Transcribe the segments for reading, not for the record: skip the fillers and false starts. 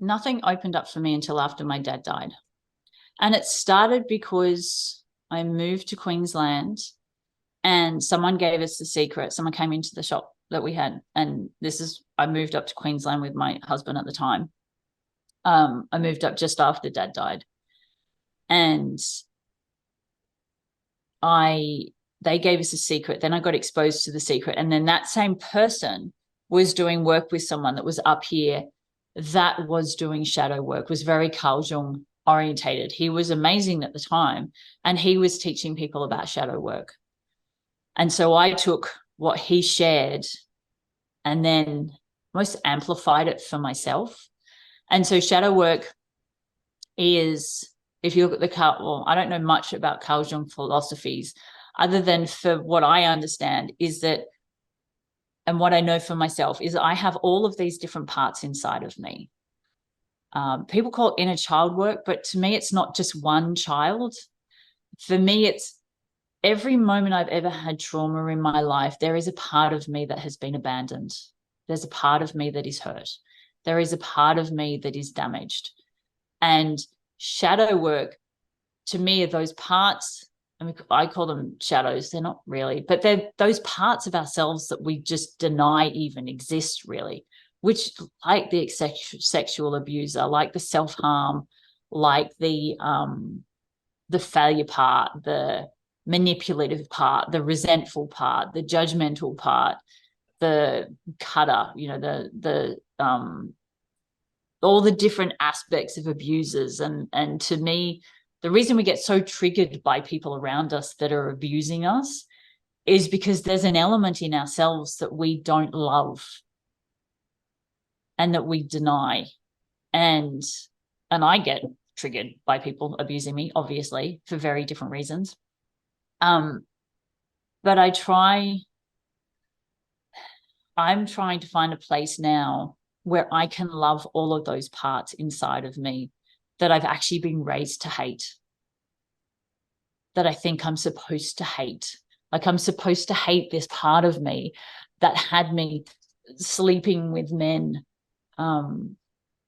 nothing opened up for me until after my dad died. And it started because I moved to Queensland and someone gave us the secret. Someone came into the shop that we had. And I moved up to Queensland with my husband at the time. I moved up just after dad died. And they gave us a secret. Then I got exposed to the secret. And then that same person was doing work with someone that was up here that was doing shadow work, was very Carl Jung orientated. He was amazing at the time, and he was teaching people about shadow work. And so I took what he shared and then most amplified it for myself. And so shadow work is, if you look at I don't know much about Carl Jung philosophies, other than for what I understand is that, and what I know for myself is I have all of these different parts inside of me. People call it inner child work, but to me, it's not just one child. For me, it's every moment I've ever had trauma in my life, there is a part of me that has been abandoned. There's a part of me that is hurt. There is a part of me that is damaged. And shadow work, to me, are those parts. I mean, I call them shadows. They're not really, but they're those parts of ourselves that we just deny even exist, really, which, like the sexual abuser, like the self-harm, like the failure part, the manipulative part, the resentful part, the judgmental part, the cutter, the all the different aspects of abusers. And to me, the reason we get so triggered by people around us that are abusing us is because there's an element in ourselves that we don't love and that we deny. And I get triggered by people abusing me, obviously, for very different reasons. But I'm trying to find a place now where I can love all of those parts inside of me that I've actually been raised to hate, that I think I'm supposed to hate. Like, I'm supposed to hate this part of me that had me sleeping with men,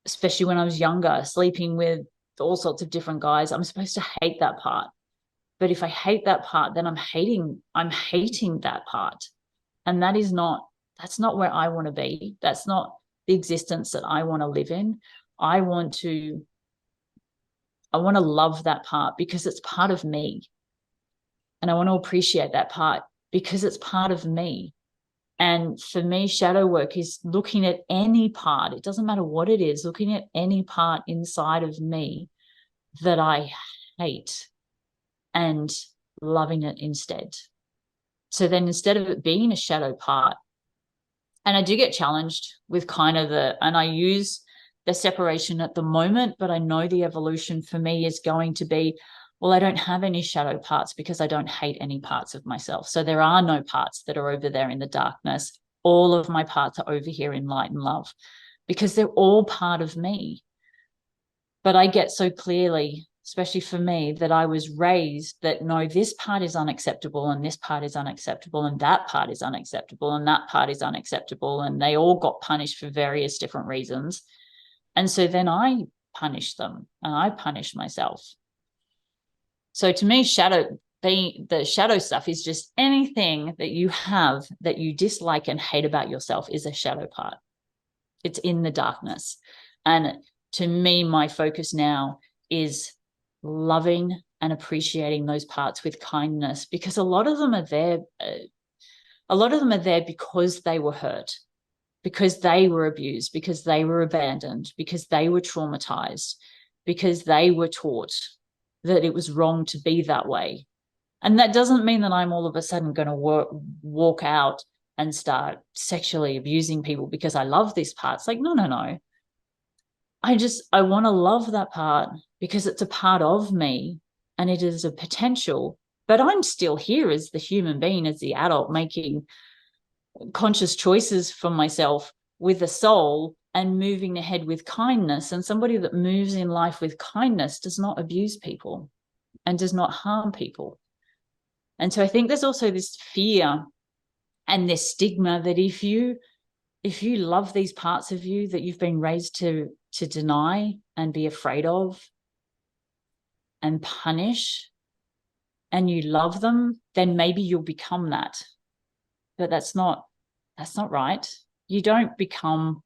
especially when I was younger, sleeping with all sorts of different guys. I'm supposed to hate that part. But if I hate that part, then I'm hating that part. And that's not where I want to be. That's not the existence that I want to live in. I want to love that part because it's part of me. And I want to appreciate that part because it's part of me. And for me, shadow work is looking at any part. It doesn't matter what it is, looking at any part inside of me that I hate and loving it instead. So then, instead of it being a shadow part, and I do get challenged with and I use the separation at the moment, but I know the evolution for me is going to be, well, I don't have any shadow parts because I don't hate any parts of myself. So there are no parts that are over there in the darkness. All of my parts are over here in light and love because they're all part of me. But I get so clearly, especially for me, that I was raised that no, this part is unacceptable and this part is unacceptable and that part is unacceptable and that part is unacceptable. And they all got punished for various different reasons. And so then I punished them and I punished myself. So to me, the shadow stuff is just anything that you have that you dislike and hate about yourself is a shadow part. It's in the darkness. And to me, my focus now is loving and appreciating those parts with kindness, because a lot of them are there. A lot of them are there because they were hurt, because they were abused, because they were abandoned, because they were traumatized, because they were taught that it was wrong to be that way. And that doesn't mean that I'm all of a sudden going to walk out and start sexually abusing people because I love this part. It's like, no. I want to love that part because it's a part of me and it is a potential, but I'm still here as the human being, as the adult, making conscious choices for myself with a soul and moving ahead with kindness. And somebody that moves in life with kindness does not abuse people and does not harm people. And so I think there's also this fear and this stigma that if you love these parts of you that you've been raised to to deny and be afraid of and punish, and you love them, then maybe you'll become that. But that's not right. You don't become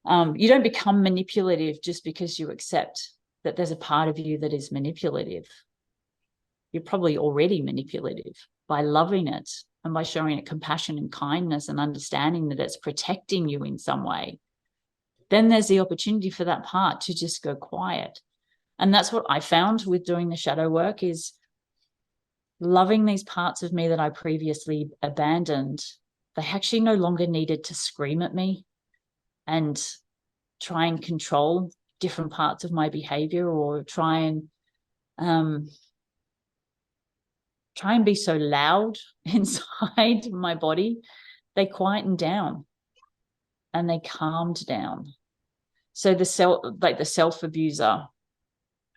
manipulative just because you accept that there's a part of you that is manipulative. You're probably already manipulative by loving it and by showing it compassion and kindness and understanding that it's protecting you in some way. Then there's the opportunity for that part to just go quiet. And that's what I found with doing the shadow work, is loving these parts of me that I previously abandoned. They actually no longer needed to scream at me and try and control different parts of my behavior, or try and be so loud inside my body. They quietened down and they calmed down. So the self-abuser,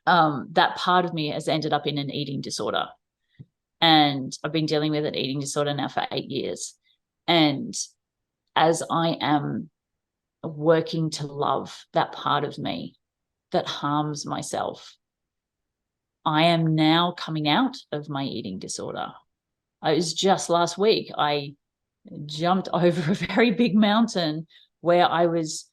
that part of me has ended up in an eating disorder. And I've been dealing with an eating disorder now for 8 years. And as I am working to love that part of me that harms myself, I am now coming out of my eating disorder. It was just last week, I jumped over a very big mountain where I was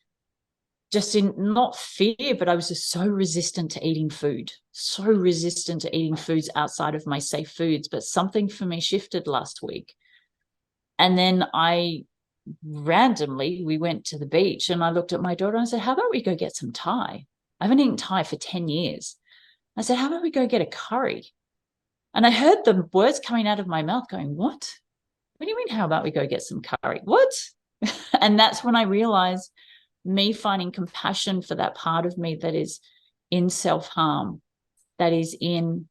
just in not fear, but I was just so resistant to eating food, so resistant to eating foods outside of my safe foods. But something for me shifted last week. And then we went to the beach, and I looked at my daughter and I said, how about we go get some Thai? I haven't eaten Thai for 10 years. I said, how about we go get a curry? And I heard the words coming out of my mouth going, what? What do you mean, how about we go get some curry? What? And that's when I realized me finding compassion for that part of me that is in self-harm, that is in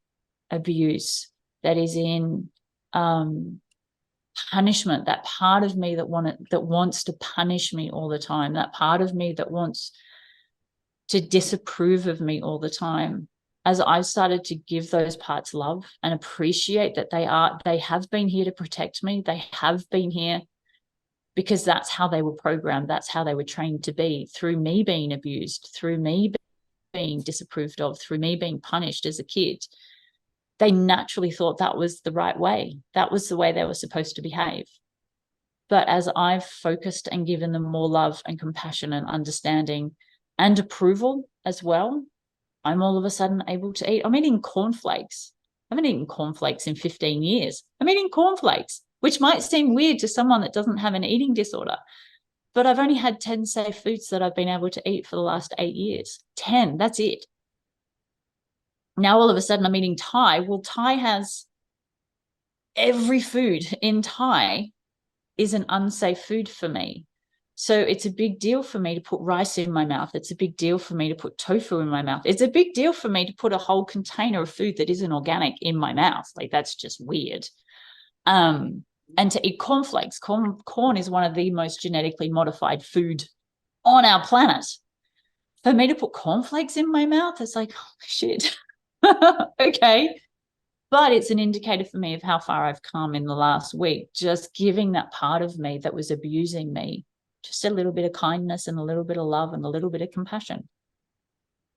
abuse, that is in punishment, that part of me that wants to punish me all the time, that part of me that wants to disapprove of me all the time. As I've started to give those parts love and appreciate that they have been here to protect me, they have been here because that's how they were programmed, that's how they were trained to be, through me being abused, through me being disapproved of, through me being punished as a kid. They naturally thought that was the right way. That was the way they were supposed to behave. But as I've focused and given them more love and compassion and understanding and approval as well, I'm all of a sudden able to eat. I'm eating cornflakes. I haven't eaten cornflakes in 15 years. I'm eating cornflakes, which might seem weird to someone that doesn't have an eating disorder. But I've only had 10 safe foods that I've been able to eat for the last 8 years. 10, that's it. Now all of a sudden I'm eating Thai. Well, Thai has every food in Thai is an unsafe food for me. So it's a big deal for me to put rice in my mouth. It's a big deal for me to put tofu in my mouth. It's a big deal for me to put a whole container of food that isn't organic in my mouth. Like, that's just weird. And to eat cornflakes. Corn is one of the most genetically modified food on our planet. For me to put cornflakes in my mouth, it's like, oh, shit. Okay. But it's an indicator for me of how far I've come in the last week, just giving that part of me that was abusing me just a little bit of kindness and a little bit of love and a little bit of compassion.